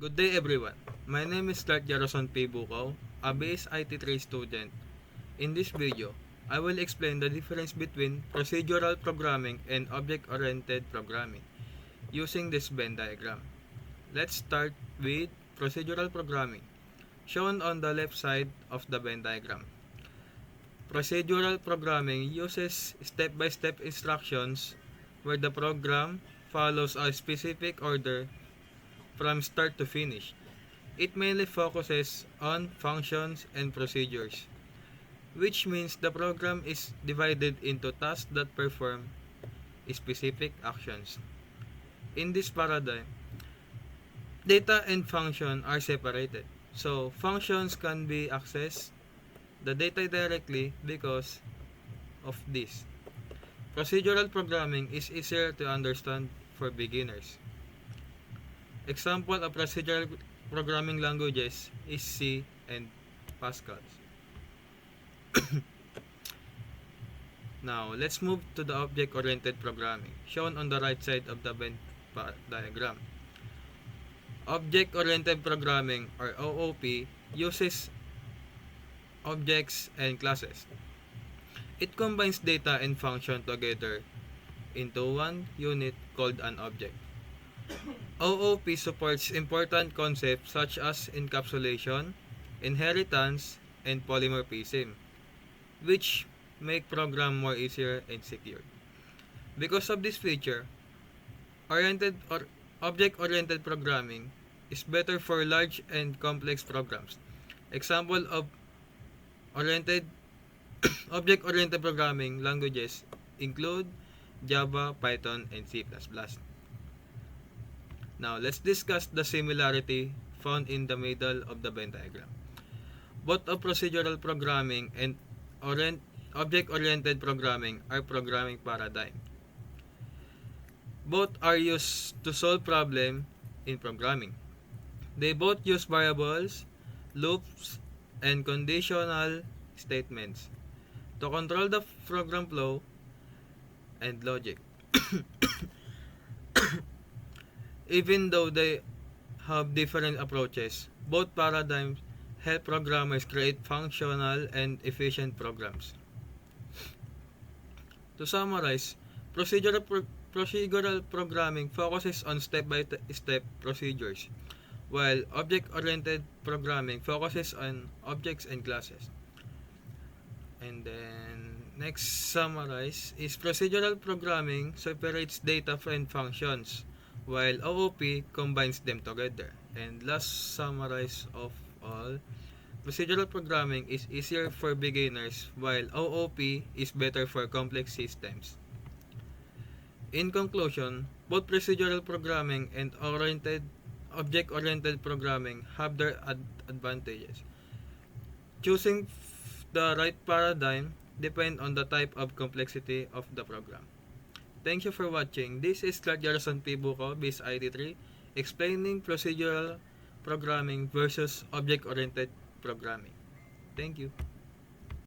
Good day everyone. My name is Clark Jarason P. Bukaw, a base IT3 student. In this video, I will explain the difference between procedural programming and object-oriented programming using this Venn diagram. Let's start with procedural programming, shown on the left side of the Venn diagram. Procedural programming uses step-by-step instructions where the program follows a specific order from start to finish. It mainly focuses on functions and procedures, which means the program is divided into tasks that perform specific actions. In this paradigm, data and function are separated. So, functions can be accessed the data directly because of this. Procedural programming is easier to understand for beginners. Example of procedural programming languages is C and Pascal. Now, let's move to the object-oriented programming, shown on the right side of the Venn diagram. Object-oriented programming, or OOP, uses objects and classes. It combines data and function together into one unit called an object. OOP supports important concepts such as encapsulation, inheritance, and polymorphism, which make program more easier and secure. Because of this feature, object-oriented programming is better for large and complex programs. Example of object-oriented programming languages include Java, Python, and C++. Now, let's discuss the similarity found in the middle of the Venn diagram. Both of procedural programming and object-oriented programming are programming paradigms. Both are used to solve problems in programming. They both use variables, loops, and conditional statements to control the program flow and logic. Even though they have different approaches, both paradigms help programmers create functional and efficient programs. To summarize, procedural programming focuses on step-by-step procedures, while object-oriented programming focuses on objects and classes. And then, next summarize is procedural programming separates data and functions, while OOP combines them together. And last summarize of all, procedural programming is easier for beginners, while OOP is better for complex systems. In conclusion, both procedural programming and object-oriented programming have their advantages. Choosing the right paradigm depends on the type of complexity of the program. Thank you for watching. This is Clark Jarason P. Bukaw, base IT3, explaining procedural programming versus object-oriented programming. Thank you.